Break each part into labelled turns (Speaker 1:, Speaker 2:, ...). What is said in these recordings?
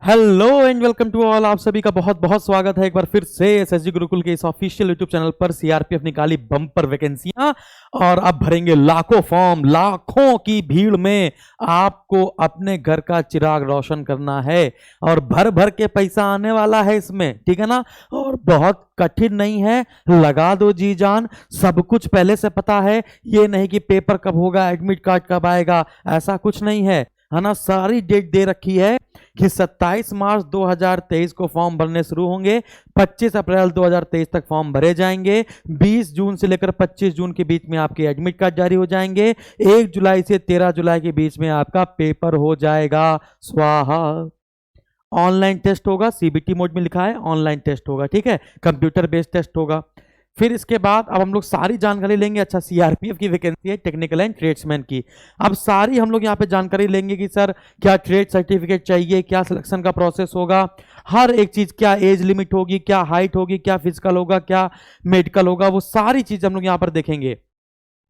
Speaker 1: Hello and welcome to all. आप सभी का बहुत बहुत स्वागत है एक बार फिर से एसएसजी गुरुकुल के इस ऑफिशियल यूट्यूब चैनल पर। सीआरपीएफ निकाली बम्पर वैकेंसियां और अब भरेंगे लाखों फॉर्म। लाखों की भीड़ में आपको अपने घर का चिराग रोशन करना है और भर भर के पैसा आने वाला है इसमें, ठीक है ना। और बहुत कठिन नहीं है, लगा दो जी जान। सब कुछ पहले से पता है, ये नहीं कि पेपर कब होगा, एडमिट कार्ड कब आएगा, ऐसा कुछ नहीं है ना। सारी डेट दे रखी है कि 27 मार्च 2023 को फॉर्म भरने शुरू होंगे, 25 अप्रैल 2023 तक फॉर्म भरे जाएंगे, 20 जून से लेकर 25 जून के बीच में आपके एडमिट कार्ड जारी हो जाएंगे, 1 जुलाई से 13 जुलाई के बीच में आपका पेपर हो जाएगा। स्वाहा। ऑनलाइन टेस्ट होगा, सीबीटी मोड में लिखा है ऑनलाइन टेस्ट होगा, ठीक है, कंप्यूटर बेस्ड टेस्ट होगा। फिर इसके बाद अब हम लोग सारी जानकारी लेंगे। अच्छा, सीआरपीएफ की वैकेंसी है टेक्निकल एंड ट्रेड्समैन की। अब सारी हम लोग यहाँ पे जानकारी लेंगे कि सर क्या ट्रेड सर्टिफिकेट चाहिए, क्या सिलेक्शन का प्रोसेस होगा, हर एक चीज, क्या एज लिमिट होगी, क्या हाइट होगी, क्या फिजिकल होगा, क्या मेडिकल होगा, वो सारी चीज हम लोग यहाँ पर देखेंगे।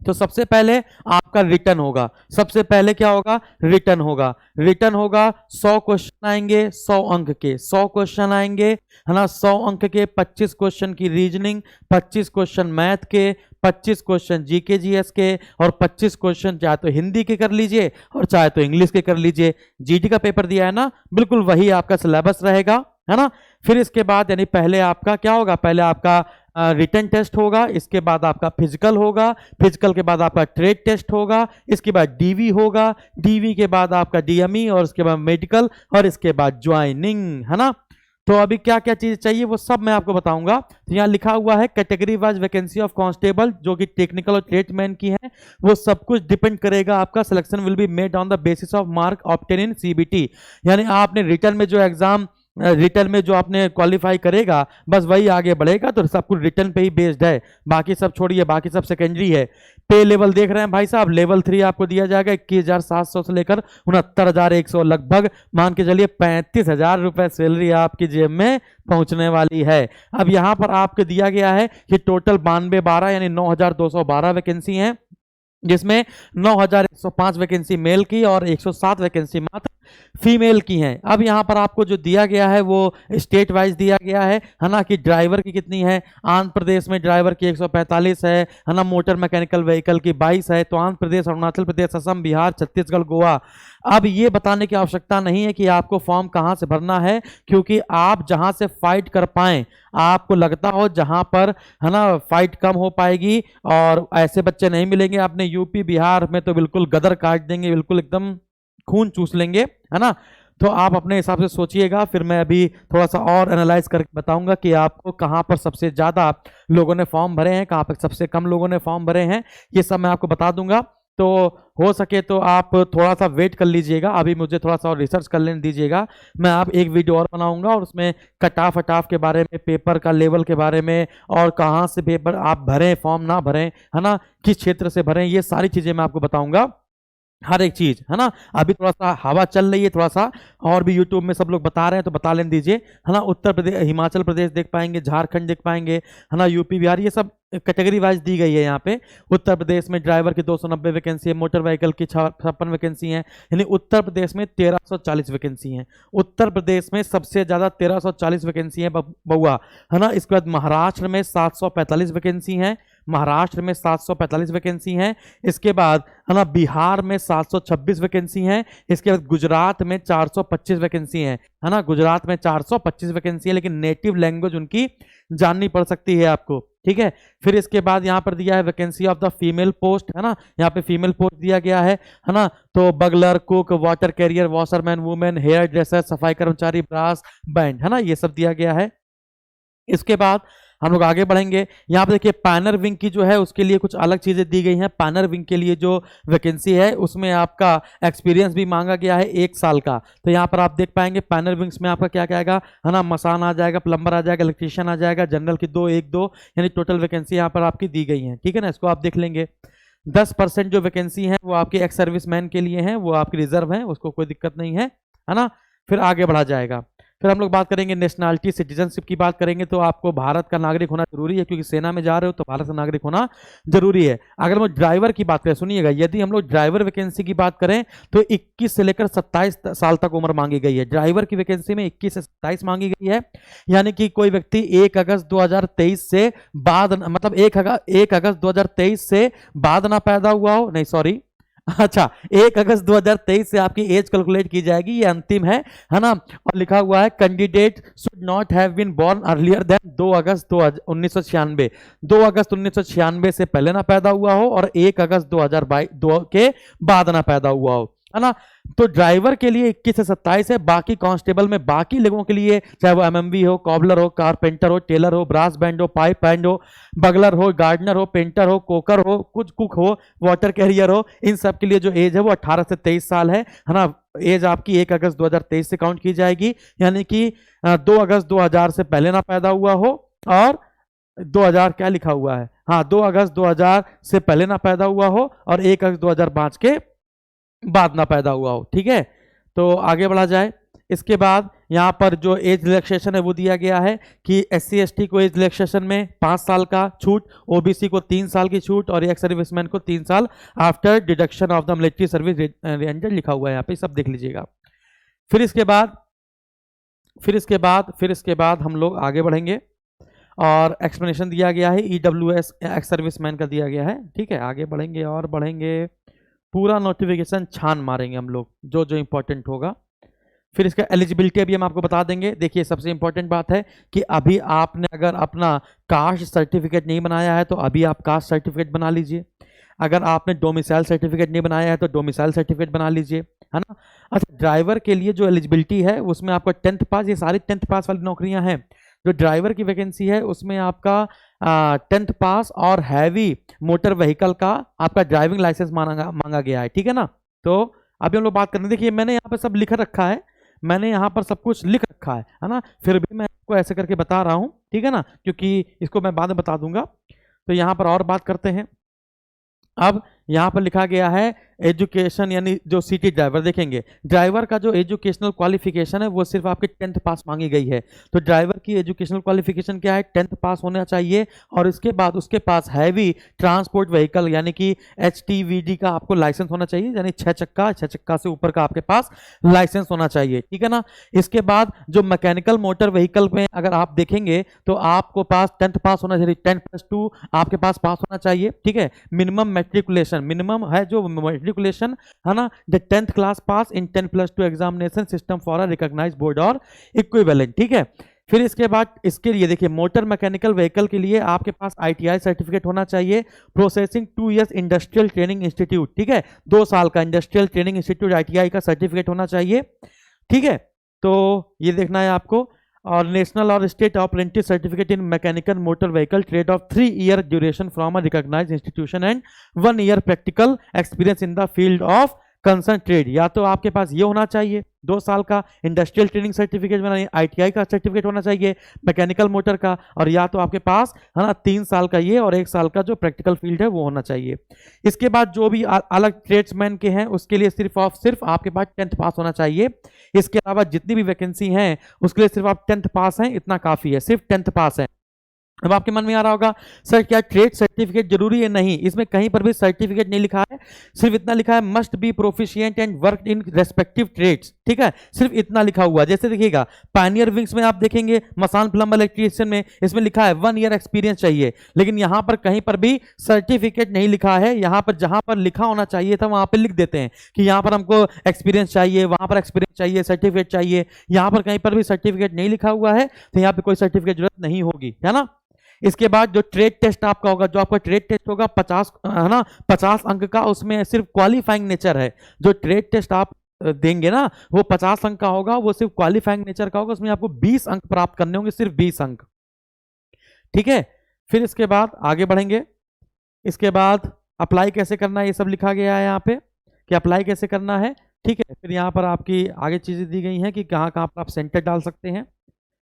Speaker 1: तो सबसे पहले आपका रिटर्न होगा। सबसे पहले क्या होगा? रिटर्न होगा। रिटर्न होगा 100 क्वेश्चन आएंगे, 100 अंक के 100 क्वेश्चन आएंगे, है ना। 100 अंक के 25 क्वेश्चन की रीजनिंग, 25 क्वेश्चन मैथ के, 25 क्वेश्चन जीके जीएस के और 25 क्वेश्चन चाहे तो हिंदी के कर लीजिए और चाहे तो इंग्लिश के कर लीजिए। जीडी का पेपर दिया है ना, बिल्कुल वही आपका सिलेबस रहेगा, है ना। फिर इसके बाद यानी पहले आपका क्या होगा? पहले आपका रिटन टेस्ट होगा, इसके बाद आपका फिजिकल होगा, फिजिकल के बाद आपका ट्रेड टेस्ट होगा, इसके बाद डीवी होगा, डीवी के बाद आपका डीएमई और इसके बाद मेडिकल और इसके बाद ज्वाइनिंग, है ना। तो अभी क्या क्या चीज चाहिए वो सब मैं आपको बताऊंगा। तो यहाँ लिखा हुआ है category wise vacancy of constable, जो कि टेक्निकल और ट्रेडमैन की है। वो सब कुछ डिपेंड करेगा, आपका selection will be made on the basis of mark obtain in CBT. यानी आपने रिटर्न में जो एग्जाम, रिटर्न में जो आपने क्वालिफाई करेगा बस वही आगे बढ़ेगा। तो सब कुछ रिटर्न पे ही बेस्ड है, बाकी सब छोड़िए, बाकी सब सेकेंडरी है। पे लेवल देख रहे हैं भाई साहब, लेवल 3 आपको दिया जाएगा 21,700 से लेकर 69,100, लगभग मान के चलिए 35,000 रुपए सैलरी आपकी जेब में पहुंचने वाली है। अब यहां पर आपको दिया गया है कि टोटल 9212 यानी 9,212 वैकेंसी है, जिसमें 9,105 वैकेंसी मेल की और 107 वैकेंसी मात्र फीमेल की हैं। अब यहाँ पर आपको जो दिया गया है वो स्टेट वाइज दिया गया है ना, कि ड्राइवर की कितनी है। आंध्र प्रदेश में ड्राइवर की 145 है ना। मोटर मैकेनिकल व्हीकल की 22 है। तो आंध्र प्रदेश, अरुणाचल प्रदेश, असम, बिहार, छत्तीसगढ़, गोवा। अब ये बताने की आवश्यकता नहीं है कि आपको फॉर्म कहाँ से भरना है, क्योंकि आप जहां से फाइट कर पाए, आपको लगता हो जहां पर, है ना, फाइट कम हो पाएगी और ऐसे बच्चे नहीं मिलेंगे। आपने यूपी बिहार में तो बिल्कुल गदर काट देंगे, बिल्कुल एकदम खून चूस लेंगे, है ना। तो आप अपने हिसाब से सोचिएगा, फिर मैं अभी थोड़ा सा और एनालाइज करके बताऊंगा कि आपको कहां पर सबसे ज्यादा लोगों ने फॉर्म भरे हैं, कहां पर सबसे कम लोगों ने फॉर्म भरे हैं, ये सब मैं आपको बता दूंगा। तो हो सके तो आप थोड़ा सा वेट कर लीजिएगा, अभी मुझे थोड़ा सा और रिसर्च कर लेने दीजिएगा। मैं आप एक वीडियो और बनाऊंगा और उसमें कटाफ हटाफ के बारे में, पेपर का लेवल के बारे में और कहाँ से पेपर आप भरें, फॉर्म ना भरें, है ना, किस क्षेत्र से भरें, ये सारी चीजें मैं आपको बताऊंगा, हर एक चीज, है ना। अभी थोड़ा सा हवा चल रही है, थोड़ा सा और भी यूट्यूब में सब लोग बता रहे हैं तो बता लेने दीजिए, है ना। उत्तर प्रदेश, हिमाचल प्रदेश देख पाएंगे, झारखंड देख पाएंगे, है ना, यूपी बिहार, ये सब कैटेगरी वाइज दी गई है यहाँ पे। उत्तर प्रदेश में ड्राइवर की 290 वैकेंसी है, मोटर व्हीकल की 56 वैकेंसी है, यानी उत्तर प्रदेश में 1340 वैकेंसी है। उत्तर प्रदेश में सबसे ज्यादा 1340 वैकेंसी है बउआ, है ना। इसके बाद महाराष्ट्र में 745 वैकेंसी है, महाराष्ट्र में 745 वैकेंसी हैं। इसके बाद, है ना, बिहार में 726 वैकेंसी हैं। इसके बाद गुजरात में 425 वैकेंसी हैं, है ना। गुजरात में 425 वैकेंसी है, लेकिन नेटिव लैंग्वेज उनकी जाननी पड़ सकती है आपको, ठीक है। फिर इसके बाद यहाँ पर दिया है vacancy of the female post, है ना, यहाँ पे फीमेल पोस्ट दिया गया है ना। तो bugler, cook, water carrier, washerman, women, hairdresser, सफाई कर्मचारी, ब्रास बैंड, है ना, ये सब दिया गया है। इसके बाद हम लोग आगे बढ़ेंगे। यहाँ पे देखिए पैनर विंग की जो है उसके लिए कुछ अलग चीजें दी गई हैं। पैनर विंग के लिए जो वैकेंसी है उसमें आपका एक्सपीरियंस भी मांगा गया है 1 साल का। तो यहाँ पर आप देख पाएंगे पैनर विंग्स में आपका क्या क्या आएगा, है ना, मसान आ जाएगा, प्लम्बर आ जाएगा, इलेक्ट्रीशियन आ जाएगा, जनरल की 2 1 2, यानी टोटल वैकेंसी यहाँ पर आपकी दी गई है, ठीक है ना। इसको आप देख लेंगे। 10% जो वैकेंसी है वो आपके एक्स सर्विस मैन के लिए है, वो आपकी रिजर्व है, उसको कोई दिक्कत नहीं है ना। फिर आगे बढ़ा जाएगा। फिर हम लोग बात करेंगे नेशनलिटी सिटीजनशिप की बात करेंगे, तो आपको भारत का नागरिक होना जरूरी है, क्योंकि सेना में जा रहे हो तो भारत का नागरिक होना जरूरी है। अगर हम ड्राइवर की बात करें, सुनिएगा, यदि हम लोग ड्राइवर वैकेंसी की बात करें तो 21 से लेकर 27 साल तक उम्र मांगी गई है। ड्राइवर की वैकेंसी में 21 से 27 मांगी गई है, यानी कि कोई व्यक्ति 1 अगस्त 2023 से बाद, मतलब 1 अगस्त 2023 से बाद ना पैदा हुआ हो, नहीं सॉरी, अच्छा 1 अगस्त 2023 से आपकी एज कैलकुलेट की जाएगी, ये अंतिम है ना। और लिखा हुआ है candidate should not have been born earlier than 2 अगस्त 1996, 2 अगस्त 1996 से पहले ना पैदा हुआ हो और 1 अगस्त 2022 के बाद ना पैदा हुआ हो, है ना। तो ड्राइवर के लिए 21 से 27 है, बाकी कांस्टेबल में बाकी लोगों के लिए, चाहे वो एमएमवी हो, कॉबलर हो, कारपेंटर हो, टेलर हो, ब्रास बैंड हो, पाइप बैंड हो, बगलर हो, गार्डनर हो, पेंटर हो, कोकर हो, कुछ कुक हो, वाटर कैरियर हो, इन सब के लिए जो एज है वो 18 से 23 साल है ना। एज आपकी 1 अगस्त 2023 से काउंट की जाएगी, यानी कि 2 अगस्त 2000 से पहले ना पैदा हुआ हो और 2000 क्या लिखा हुआ है, हाँ 2 अगस्त 2000 से पहले ना पैदा हुआ हो और 1 अगस्त 2005 के बाद ना पैदा हुआ हो, ठीक है। तो आगे बढ़ा जाए। इसके बाद यहाँ पर जो एज रिलैक्सेशन है वो दिया गया है कि SC ST को एज रिलैक्सेशन में 5 साल का छूट, OBC को 3 साल की छूट और एक्स सर्विसमैन को 3 साल after deduction of the military service ranger लिखा हुआ है यहाँ पे, सब देख लीजिएगा। फिर इसके बाद हम लोग आगे बढ़ेंगे और एक्सप्लेनेशन दिया गया है EWS एक्स सर्विसमैन का दिया गया है, ठीक है। आगे बढ़ेंगे और बढ़ेंगे, पूरा नोटिफिकेशन छान मारेंगे हम लोग, जो जो इंपॉर्टेंट होगा। फिर इसका एलिजिबिलिटी अभी हम आपको बता देंगे। देखिए सबसे इंपॉर्टेंट बात है कि अभी आपने अगर अपना कास्ट सर्टिफिकेट नहीं बनाया है तो अभी आप कास्ट सर्टिफिकेट बना लीजिए। अगर आपने डोमिसाइल सर्टिफिकेट नहीं बनाया है तो डोमिसाइल सर्टिफिकेट बना लीजिए, है ना। अच्छा, ड्राइवर के लिए जो एलिजिबिलिटी है उसमें आपका 10th पास, ये सारी 10th पास वाली नौकरियां हैं। जो ड्राइवर की वैकेंसी है उसमें आपका 10th पास और हैवी मोटर व्हीकल का आपका ड्राइविंग लाइसेंस मांगा गया है, ठीक है ना। तो अभी हम लोग बात करें, देखिए मैंने यहाँ पर सब लिख रखा है, मैंने यहाँ पर सब कुछ लिख रखा है ना, फिर भी मैं आपको ऐसे करके बता रहा हूँ, ठीक है ना, क्योंकि इसको मैं बाद में बता दूंगा। तो यहाँ पर और बात करते हैं। अब यहाँ पर लिखा गया है एजुकेशन, यानी जो सिटी ड्राइवर, देखेंगे ड्राइवर का जो एजुकेशनल क्वालिफिकेशन है वो सिर्फ आपके 10th पास मांगी गई है। तो ड्राइवर की एजुकेशनल क्वालिफिकेशन क्या है, 10th पास होना चाहिए और इसके बाद उसके पास हैवी ट्रांसपोर्ट व्हीकल यानी कि HTVD का आपको लाइसेंस होना चाहिए, यानी 6 चक्का से ऊपर का आपके पास लाइसेंस होना चाहिए, ठीक है ना। इसके बाद जो मैकेनिकल मोटर व्हीकल में अगर आप देखेंगे तो आपको पास 10th पास होना चाहिए, 10+2 आपके पास होना चाहिए, ठीक है। मिनिमम मैट्रिकुलेशन, मिनिमम है जो मैट्रिकुलेशन, है ना, the 10th class pass in 10+2 examination system for a recognised board और इक्विवेलेंट, ठीक है। फिर इसके बाद इसके लिए देखिए मोटर मैकेनिकल व्हीकल के लिए आपके पास ITI सर्टिफिकेट होना चाहिए, processing 2 years industrial training institute, ठीक है, 2 साल का इंडस्ट्रियल ट्रेनिंग इंस्टीट्यूट ITI का सर्टिफिकेट होना चाहिए, ठीक है। तो ये देखना है आपको। और नेशनल और state apprentice certificate in mechanical motor vehicle trade of 3 year duration from a recognised institution and 1 year practical experience in the field of concern trade. या तो आपके पास ये होना चाहिए 2 साल का इंडस्ट्रियल ट्रेनिंग सर्टिफिकेट बनाइए, ITI का सर्टिफिकेट होना चाहिए मैकेनिकल मोटर का, और या तो आपके पास, है ना, 3 साल का ये और 1 साल का जो प्रैक्टिकल फील्ड है वो होना चाहिए। इसके बाद जो भी अलग ट्रेड्समैन के हैं उसके लिए सिर्फ आपके पास 10th पास होना चाहिए। इसके अलावा जितनी भी वैकेंसी हैं उसके लिए सिर्फ आप 10th पास हैं, इतना काफी है, सिर्फ 10th पास है। अब आपके मन में आ रहा होगा सर क्या ट्रेड सर्टिफिकेट जरूरी है? नहीं, इसमें कहीं पर भी सर्टिफिकेट नहीं लिखा है, सिर्फ इतना लिखा है must be proficient and work in respective trades, ठीक है, सिर्फ इतना लिखा हुआ है। जैसे देखिएगा पायनियर विंग्स में आप देखेंगे, मसान प्लम्बर इलेक्ट्रीशियन में इसमें लिखा है 1 year एक्सपीरियंस चाहिए, लेकिन यहां पर कहीं पर भी सर्टिफिकेट नहीं लिखा है। यहां पर जहां पर लिखा होना चाहिए था वहां पर लिख देते हैं कि यहां पर हमको एक्सपीरियंस चाहिए, वहां पर एक्सपीरियंस चाहिए, सर्टिफिकेट चाहिए। यहां पर कहीं पर भी सर्टिफिकेट नहीं लिखा हुआ है तो यहां पर कोई सर्टिफिकेट जरूरत नहीं होगी, है ना। इसके बाद जो ट्रेड टेस्ट आपका होगा, जो आपका ट्रेड टेस्ट होगा 50, है ना, 50 अंक का, उसमें सिर्फ क्वालिफाइंग नेचर है। जो ट्रेड टेस्ट आप देंगे ना वो 50 अंक का होगा, वो सिर्फ क्वालिफाइंग नेचर का होगा, उसमें आपको 20 अंक प्राप्त करने होंगे, सिर्फ 20 अंक, ठीक है। फिर इसके बाद आगे बढ़ेंगे। इसके बाद अप्लाई कैसे करना है ये सब लिखा गया है यहाँ पे कि अप्लाई कैसे करना है, ठीक है। फिर यहाँ पर आपकी आगे चीजें दी गई हैं कि कहाँ कहाँ पर आप सेंटर डाल सकते हैं,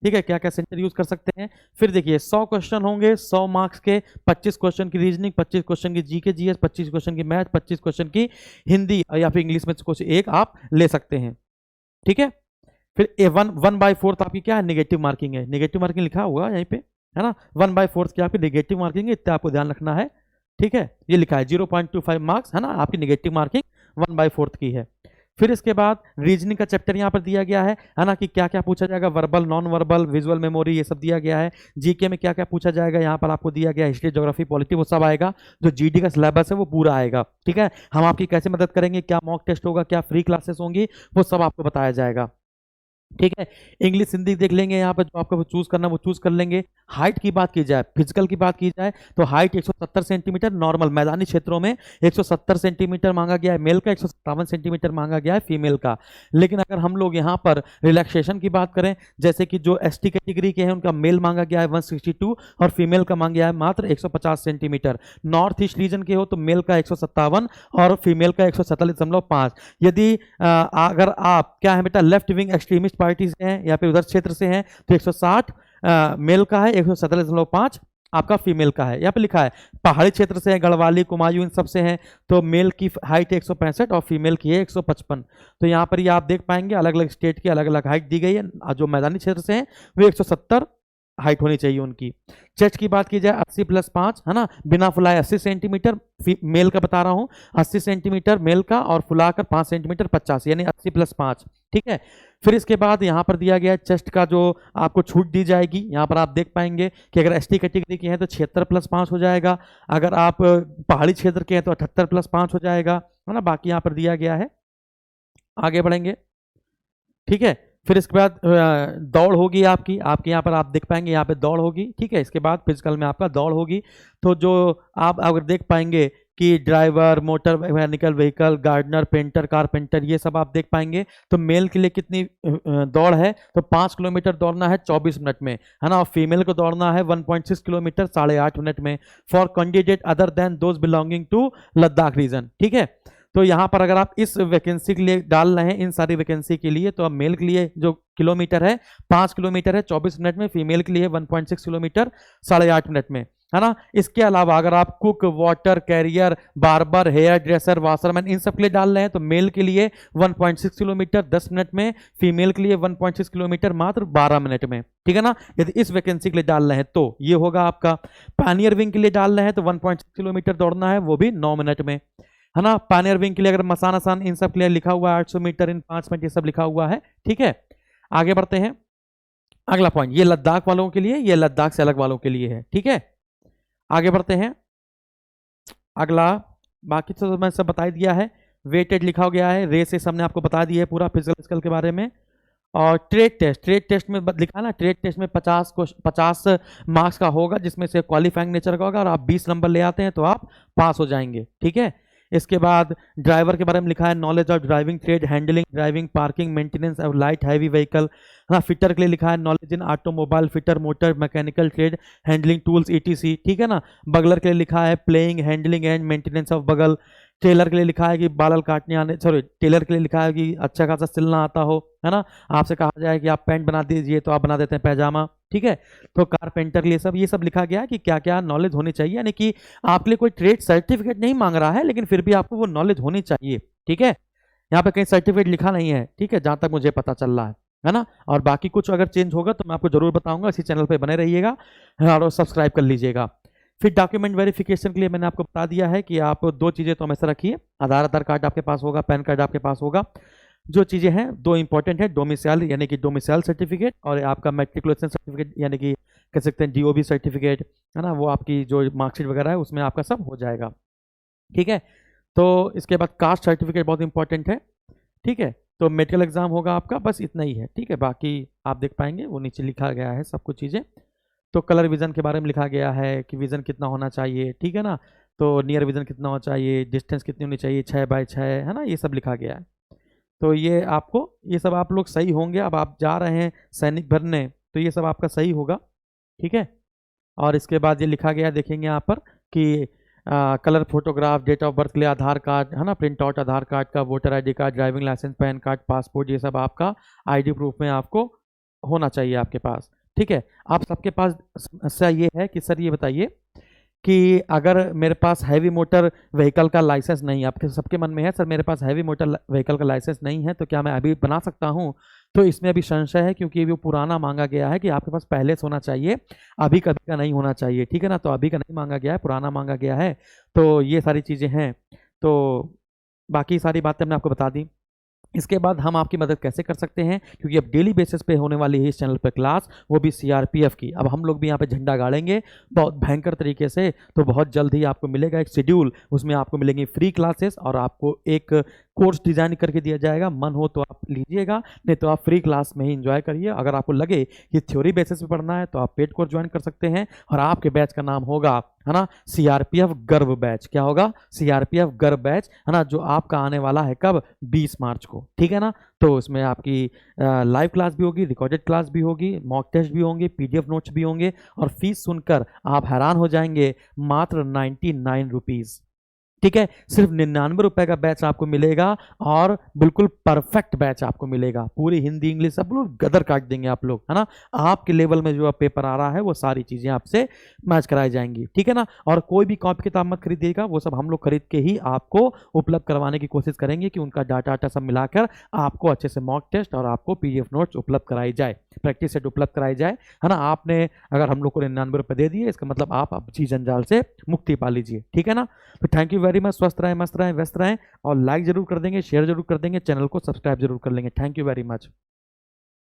Speaker 1: ठीक है, क्या क्या सेंटर यूज कर सकते हैं। फिर देखिए 100 क्वेश्चन होंगे, 100 मार्क्स के, 25 क्वेश्चन की रीजनिंग, 25 क्वेश्चन की जीके जीएस, 25 क्वेश्चन की मैथ, 25 क्वेश्चन की हिंदी या फिर इंग्लिश में से कुछ एक आप ले सकते हैं, ठीक है। फिर A1 1/4 आपकी क्या है, नेगेटिव मार्किंग है, नेगेटिव मार्किंग लिखा हुआ यहीं पे है ना, 1/4 की आपकी नेगेटिव मार्किंग है, इतना आपको ध्यान रखना है। ठीक है, ये लिखा है 0.25 मार्क्स है ना, आपकी नेगेटिव मार्किंग 1/4 की है। फिर इसके बाद रीजनिंग का चैप्टर यहाँ पर दिया गया है ना, कि क्या क्या पूछा जाएगा, verbal, non verbal, visual memory, ये सब दिया गया है। जीके में क्या क्या पूछा जाएगा यहाँ पर आपको दिया गया, हिस्ट्री, ज्योग्राफी, पॉलिटी, वो सब आएगा। जो जीडी का सिलेबस है वो पूरा आएगा। ठीक है, हम आपकी कैसे मदद करेंगे, क्या मॉक टेस्ट होगा, क्या फ्री क्लासेस होंगी, वो सब आपको बताया जाएगा। ठीक है, इंग्लिश हिंदी देख लेंगे, यहाँ पर जो आपको चूज करना वो चूज कर लेंगे। हाइट की बात की जाए, फिजिकल की बात की जाए, तो हाइट 170 सेंटीमीटर नॉर्मल मैदानी क्षेत्रों में 170 सेंटीमीटर मांगा गया है मेल का, 157 सेंटीमीटर मांगा गया है फीमेल का। लेकिन अगर हम लोग यहाँ पर रिलैक्सेशन की बात करें, जैसे कि जो एसटी कैटेगरी के हैं उनका मेल मांगा गया है 162 और फीमेल का मांगा गया है मात्र 150 सेंटीमीटर। नॉर्थ ईस्ट रीजन के हो तो मेल का 157 और फीमेल का 147.5। यदि अगर आप क्या है बेटा लेफ्ट विंग एक्सट्रीमिस्ट पार्टी से हैं या फिर उधर क्षेत्र से हैं तो 160 मेल का है, 147.5 आपका फीमेल का है। यहाँ पे लिखा है पहाड़ी क्षेत्र से है, गढ़वाली, कुमायूं, इन सब से हैं तो मेल की हाइट 165 और फीमेल की है 155। तो यहाँ पर ये आप देख पाएंगे अलग अलग स्टेट की अलग अलग हाइट दी गई है। जो मैदानी क्षेत्र से हैं वो 170 हाइट होनी चाहिए उनकी। चेस्ट की बात की जाए 80+5 है ना, बिना फुलाए 80 सेंटीमीटर मेल का बता रहा हूं, 80 सेंटीमीटर मेल का और फुलाकर 5 सेंटीमीटर 50 यानी 80+5। ठीक है, फिर इसके बाद यहाँ पर दिया गया है चेस्ट का जो आपको छूट दी जाएगी। यहाँ पर आप देख पाएंगे कि अगर एसटी कैटेगरी के हैं तो 76+5 हो जाएगा, अगर आप पहाड़ी क्षेत्र के हैं तो 78+5 हो जाएगा है ना। बाकी यहाँ पर दिया गया है, आगे बढ़ेंगे। ठीक है, फिर इसके बाद दौड़ होगी आपकी यहाँ पर आप देख पाएंगे यहाँ पे दौड़ होगी। ठीक है, इसके बाद फिजिकल में आपका दौड़ होगी। तो जो आप अगर देख पाएंगे कि driver, motor mechanical vehicle, gardener, painter, carpenter, ये सब आप देख पाएंगे। तो मेल के लिए कितनी दौड़ है, तो 5 किलोमीटर दौड़ना है 24 मिनट में है ना, और फीमेल को दौड़ना है 1.6 किलोमीटर 8.5 मिनट में, for candidate other than those belonging to Ladakh region. ठीक है, तो यहाँ पर अगर आप इस वैकेंसी के लिए डाल रहे हैं, इन सारी वैकेंसी के लिए, तो अब मेल के लिए जो किलोमीटर है 5 किलोमीटर है 24 मिनट में, फीमेल के लिए 1.6 किलोमीटर 8.5 मिनट में है ना। इसके अलावा अगर आप cook, water carrier, barber, hairdresser, washerman, इन सब के लिए डाल रहे हैं तो मेल के लिए 1.6 किलोमीटर 10 मिनट में, फीमेल के लिए 1.6 किलोमीटर मात्र 12 मिनट में। ठीक है ना, यदि इस वैकेंसी के लिए डाल रहे हैं तो ये होगा आपका। पानियर विंग के लिए डाल रहे हैं तो 1.6 किलोमीटर दौड़ना है, वो भी 9 मिनट में है ना। पानियर विंग के लिए अगर मसान आसान इन सब के लिए लिखा हुआ है 800 मीटर इन 5 मिनट, ये सब लिखा हुआ है। ठीक है, आगे बढ़ते हैं। अगला पॉइंट ये लद्दाख वालों के लिए, ये लद्दाख से अलग वालों के लिए है। ठीक है, आगे बढ़ते हैं। अगला बाकी तो मैं सब बता ही दिया है, वेटेड लिखा गया है, रेस से हमने आपको बता दिया है पूरा फिजिकल के बारे में। और ट्रेड टेस्ट में लिखा ना, ट्रेड टेस्ट में 50 मार्क्स का होगा, जिसमें से क्वालिफाइंग नेचर का होगा, और आप 20 नंबर ले आते हैं तो आप पास हो जाएंगे। ठीक है, इसके बाद ड्राइवर के बारे में लिखा है knowledge of driving trade, handling, driving, parking, maintenance of light heavy vehicle. हाँ, फिटर के लिए लिखा है knowledge in automobile, fitter, motor, mechanical trade, handling tools ETC। ठीक है ना, बगलर के लिए लिखा है playing, handling and maintenance of बगल। टेलर के लिए लिखा है कि बाल काटने आने, सॉरी टेलर के लिए लिखा है कि अच्छा खासा सिलना आता हो है ना। आपसे कहा जाए कि आप पैंट बना दीजिए तो आप बना देते हैं पैजामा। ठीक है, तो कारपेंटर के लिए सब ये सब लिखा गया है कि क्या क्या नॉलेज होनी चाहिए, यानी कि आपके लिए कोई ट्रेड सर्टिफिकेट नहीं मांग रहा है, लेकिन फिर भी आपको वो नॉलेज होनी चाहिए। ठीक है, यहाँ पे कहीं सर्टिफिकेट लिखा नहीं है। ठीक है, जहां तक मुझे पता चल रहा है ना। और बाकी कुछ अगर चेंज होगा तो मैं आपको जरूर बताऊंगा, इसी चैनल पे बने रहिएगा और सब्सक्राइब कर लीजिएगा। फिर डॉक्यूमेंट वेरिफिकेशन के लिए मैंने आपको बता दिया है कि आप 2 चीज़ें तो हमेशा रखिए, आधार कार्ड आपके पास होगा, पैन कार्ड आपके पास होगा। जो चीज़ें हैं 2 इंपॉर्टेंट है, डोमिसाइल यानी कि डोमिसाइल सर्टिफिकेट, और आपका मैट्रिकुलेशन सर्टिफिकेट यानी कि कह सकते हैं DOB सर्टिफिकेट है ना, वो आपकी जो मार्कशीट वगैरह है उसमें आपका सब हो जाएगा। ठीक है, तो इसके बाद कास्ट सर्टिफिकेट बहुत इंपॉर्टेंट है। ठीक है, तो मेडिकल एग्जाम होगा आपका, बस इतना ही है। ठीक है, बाकी आप देख पाएंगे वो नीचे लिखा गया है सब कुछ चीज़ें। तो कलर विजन के बारे में लिखा गया है कि विजन कितना होना चाहिए। ठीक है ना, तो नियर विजन कितना होना चाहिए, डिस्टेंस कितनी होनी चाहिए, 6x6 है ना, ये सब लिखा गया है। तो ये आपको, ये सब आप लोग सही होंगे। अब आप जा रहे हैं सैनिक भरने तो ये सब आपका सही होगा। ठीक है, और इसके बाद ये लिखा गया देखेंगे यहाँ पर कि colour photograph, date of birth के लिए आधार कार्ड है ना, प्रिंट आउट आधार कार्ड का, voter ID card, driving licence, PAN card, passport, ये सब आपका ID प्रूफ में आपको होना चाहिए आपके पास। ठीक है, आप सबके पास समस्या ये है कि सर ये बताइए कि अगर मेरे पास हैवी मोटर व्हीकल का लाइसेंस नहीं है, आपके सबके मन में है सर मेरे पास हैवी मोटर व्हीकल का लाइसेंस नहीं है तो क्या मैं अभी बना सकता हूँ? तो इसमें अभी संशय है, क्योंकि वो पुराना मांगा गया है कि आपके पास पहले से होना चाहिए, अभी कभी का नहीं होना चाहिए, ठीक है ना। तो अभी का नहीं मांगा गया है, पुराना मांगा गया है। तो ये सारी चीज़ें हैं। तो बाकी सारी बातें हमने आपको बता दी। इसके बाद हम आपकी मदद कैसे कर सकते हैं, क्योंकि अब डेली बेसिस पे होने वाली है इस चैनल पे क्लास, वो भी सीआरपीएफ की। अब हम लोग भी यहाँ पे झंडा गाड़ेंगे बहुत भयंकर तरीके से। तो बहुत जल्द ही आपको मिलेगा एक शेड्यूल, उसमें आपको मिलेंगी फ्री क्लासेस और आपको एक कोर्स डिजाइन करके दिया जाएगा। मन हो तो आप लीजिएगा, नहीं तो आप फ्री क्लास में ही इंजॉय करिए। अगर आपको लगे कि थ्योरी बेसिस पे पढ़ना है तो आप पेड कोर्स ज्वाइन कर सकते हैं। और आपके बैच का नाम होगा, है ना, सीआरपीएफ गर्व बैच। क्या होगा? सीआरपीएफ गर्व बैच, है ना, जो आपका आने वाला है कब? 20 मार्च को, ठीक है ना। तो उसमें आपकी लाइव क्लास भी होगी, रिकॉर्डेड क्लास भी होगी, मॉक टेस्ट भी होंगे, पीडीएफ नोट्स भी होंगे। और फीस सुनकर आप हैरान हो जाएंगे, मात्र 99 रुपीज़, ठीक है। सिर्फ 99 रुपए का बैच आपको मिलेगा और बिल्कुल परफेक्ट बैच आपको मिलेगा। पूरी हिंदी इंग्लिश सब लोग गदर काट देंगे आप लोग, है ना। आपके लेवल में जो पेपर आ रहा है वो सारी चीजें आपसे मैच कराई जाएंगी, ठीक है ना। और कोई भी कॉपी किताब मत खरीदिएगा, वो सब हम लोग खरीद के ही आपको उपलब्ध करवाने की कोशिश करेंगे कि उनका डाटा सब मिलाकर आपको अच्छे से मॉक टेस्ट और आपको पीडीएफ नोट्स उपलब्ध कराई जाए, प्रैक्टिस सेट उपलब्ध कराई जाए, है ना। आपने अगर हम लोग को 99 रुपये दे दिए, इसका मतलब आप अब जी जंजाल से मुक्ति पा लीजिए, ठीक है ना। तो थैंक यू वेरी मच। स्वस्थ रहें, मस्त रहें, व्यस्त रहें, और लाइक जरूर कर देंगे, शेयर जरूर कर देंगे, चैनल को सब्सक्राइब जरूर कर लेंगे। Thank you very much.